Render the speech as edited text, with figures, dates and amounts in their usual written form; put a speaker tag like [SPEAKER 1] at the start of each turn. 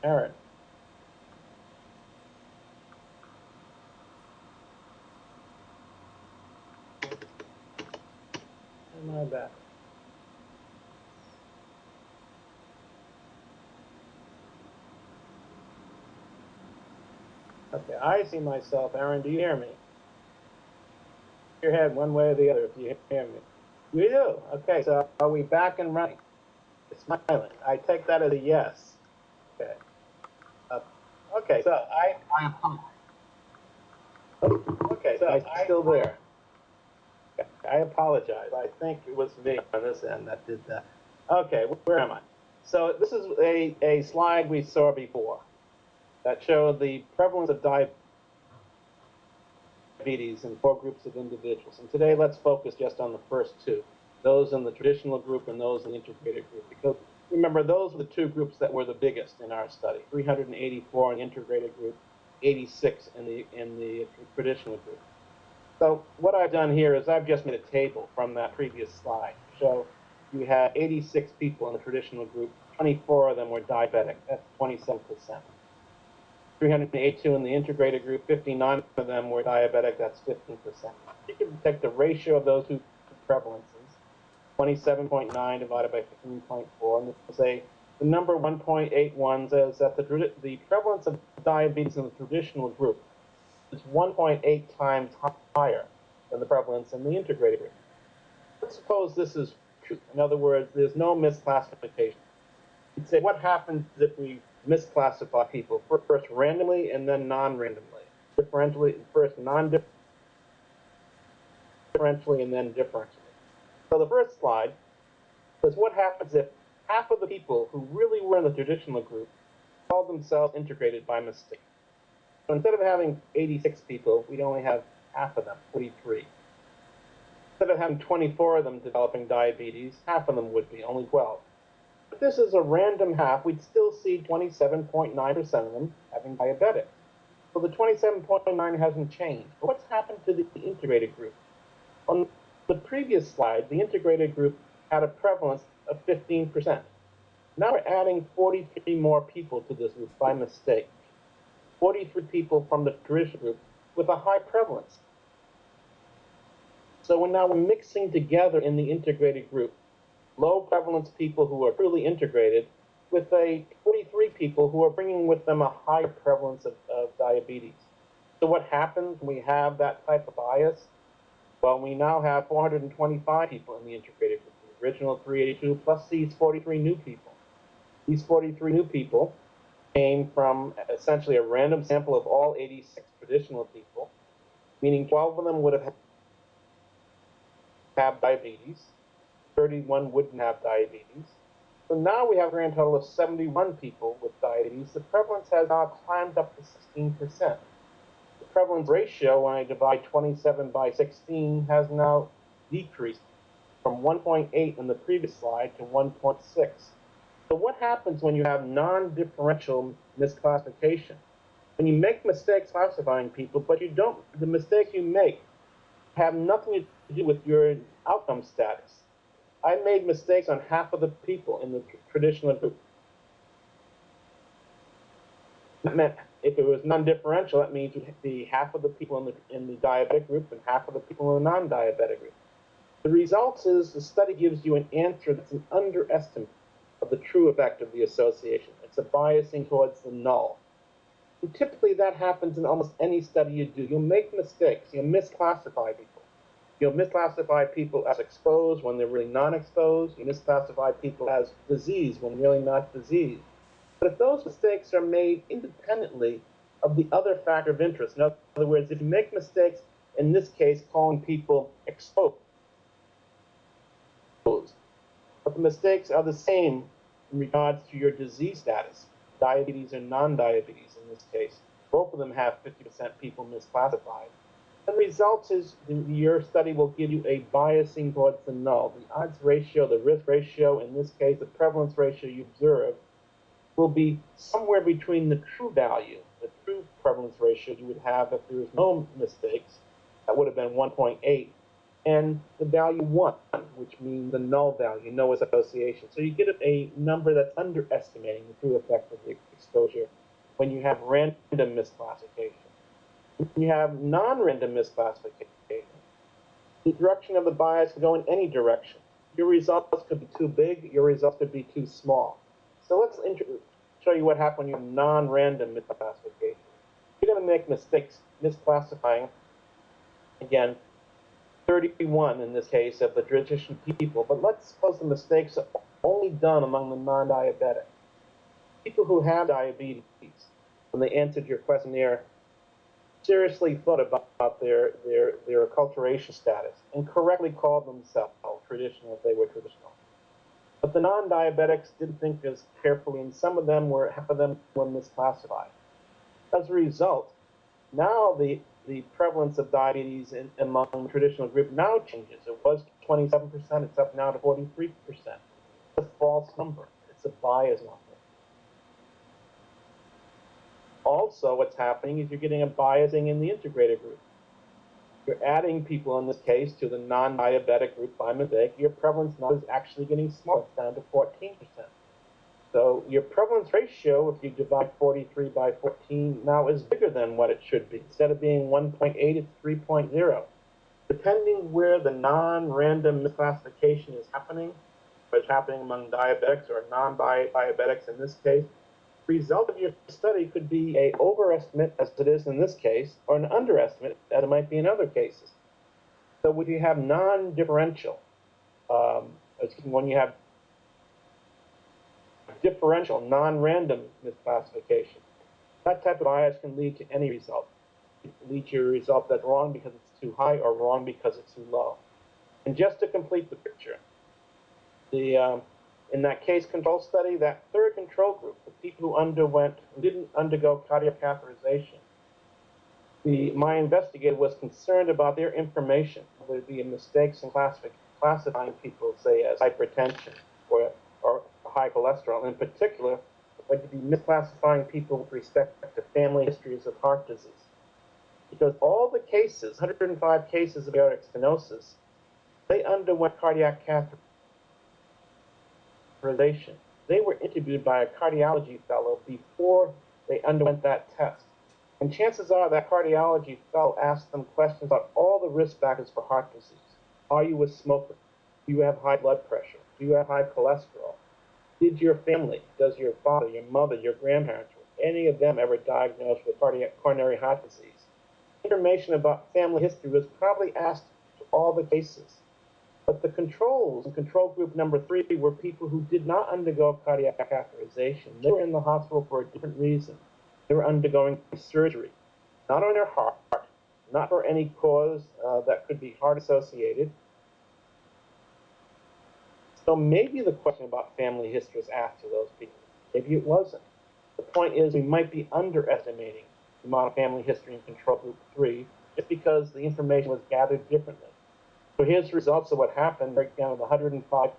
[SPEAKER 1] Aaron. Am I back? Okay, I see myself. Aaron, do you hear me? Your head one way or the other if you hear me. You do? Okay, so are we back and running? It's smiling. I take that as a yes. Okay. Okay, so okay, so I'm still there. Okay, I apologize. I think it was me on this end that did that. Okay, where am I? So this is a slide we saw before that showed the prevalence of diabetes in 4 groups of individuals. And today let's focus just on the first 2, those in the traditional group and those in the integrated group. Because remember, those were the 2 groups that were the biggest in our study, 384 in the integrated group, 86 in the traditional group. So what I've done here is I've just made a table from that previous slide. So you had 86 people in the traditional group, 24 of them were diabetic, that's 27%. 382 in the integrated group, 59 of them were diabetic, that's 15%. You can take the ratio of those 2 prevalences, 27.9 divided by 15.4, and say the number 1.81 says that the prevalence of diabetes in the traditional group is 1.8 times higher than the prevalence in the integrated group. Let's suppose this is true. In other words, there's no misclassification. You'd say, what happens if we misclassify people first randomly and then non-randomly? Differentially, first non-differentially and then differentially. So the first slide says what happens if half of the people who really were in the traditional group called themselves integrated by mistake. So instead of having 86 people, we'd only have half of them, 43. Instead of having 24 of them developing diabetes, half of them would be, only 12. If this is a random half, we'd still see 27.9% of them having diabetic. So the 27.9 hasn't changed. But what's happened to the integrated group? On the previous slide, the integrated group had a prevalence of 15%. Now we're adding 43 more people to this group by mistake. 43 people from the traditional group with a high prevalence. So we're mixing together in the integrated group low prevalence people who are truly integrated with 43 people who are bringing with them a high prevalence of diabetes. So what happens when we have that type of bias? Well, we now have 425 people in the integrated group, the original 382 plus these 43 new people. These 43 new people came from essentially a random sample of all 86 traditional people, meaning 12 of them would have diabetes, 31 wouldn't have diabetes. So now we have a grand total of 71 people with diabetes. The prevalence has now climbed up to 16%. The prevalence ratio, when I divide 27 by 16, has now decreased from 1.8 in the previous slide to 1.6. So what happens when you have non-differential misclassification? When you make mistakes classifying people, but the mistakes you make have nothing to do with your outcome status. I made mistakes on half of the people in the traditional group. That meant if it was non-differential, that means it would be half of the people in the diabetic group and half of the people in the non-diabetic group. The result is the study gives you an answer that's an underestimate of the true effect of the association. It's a biasing towards the null. And typically that happens in almost any study you do. You'll make mistakes. You'll misclassify people. You'll misclassify people as exposed when they're really non-exposed. You misclassify people as diseased when really not diseased. But if those mistakes are made independently of the other factor of interest, in other words, if you make mistakes, in this case, calling people exposed, but the mistakes are the same in regards to your disease status, diabetes or non-diabetes in this case. Both of them have 50% people misclassified. The result is your study will give you a biasing towards the null. The odds ratio, the risk ratio, in this case, the prevalence ratio you observe, will be somewhere between the true value, the true prevalence ratio you would have if there was no mistakes, that would have been 1.8, and the value 1, which means the null value, no association. So you get a number that's underestimating the true effect of the exposure when you have random misclassification. When you have non-random misclassification, the direction of the bias can go in any direction. Your results could be too big, your results could be too small. So let's show you what happens when you have non-random misclassification. You're going to make mistakes misclassifying, again, 31 in this case of the traditional people, but let's suppose the mistakes are only done among the non-diabetic. People who have diabetes, when they answered your questionnaire, seriously thought about their acculturation status and correctly called themselves traditional if they were traditional. But the non-diabetics didn't think as carefully, and half of them were misclassified. As a result, now the prevalence of diabetes among the traditional group now changes. It was 27%, it's up now to 43%. It's a false number. It's a bias number. Also, what's happening is you're getting a biasing in the integrated group. You're adding people, in this case, to the non-diabetic group by mistake. Your prevalence now is actually getting smaller. It's down to 14%. So your prevalence ratio, if you divide 43 by 14, now is bigger than what it should be. Instead of being 1.8, it's 3.0. Depending where the non-random misclassification is happening, what's happening among diabetics or non-diabetics in this case, the result of your study could be an overestimate, as it is in this case, or an underestimate, as it might be in other cases. So when you have non-differential, when you have differential, non-random misclassification, that type of bias can lead to any result. It can lead to a result that's wrong because it's too high or wrong because it's too low. And just to complete the picture, in that case control study, that third control group, the people who didn't undergo cardiac catheterization, my investigator was concerned about their information. There would be mistakes in classifying people, say, as hypertension or high cholesterol. In particular, would be misclassifying people with respect to family histories of heart disease. Because all the cases, 105 cases of aortic stenosis, they underwent cardiac catheterization. They were interviewed by a cardiology fellow before they underwent that test. And chances are that cardiology fellow asked them questions about all the risk factors for heart disease. Are you a smoker? Do you have high blood pressure? Do you have high cholesterol? Did your family, does your father, your mother, your grandparents, were any of them ever diagnosed with coronary heart disease? Information about family history was probably asked to all the cases. But the controls in control group number 3 were people who did not undergo cardiac catheterization. They were in the hospital for a different reason. They were undergoing surgery, not on their heart, not for any cause that could be heart associated. So maybe the question about family history was asked to those people. Maybe it wasn't. The point is we might be underestimating the amount of family history in control group 3 just because the information was gathered differently. So here's the results of what happened. Breakdown of the 105 cases.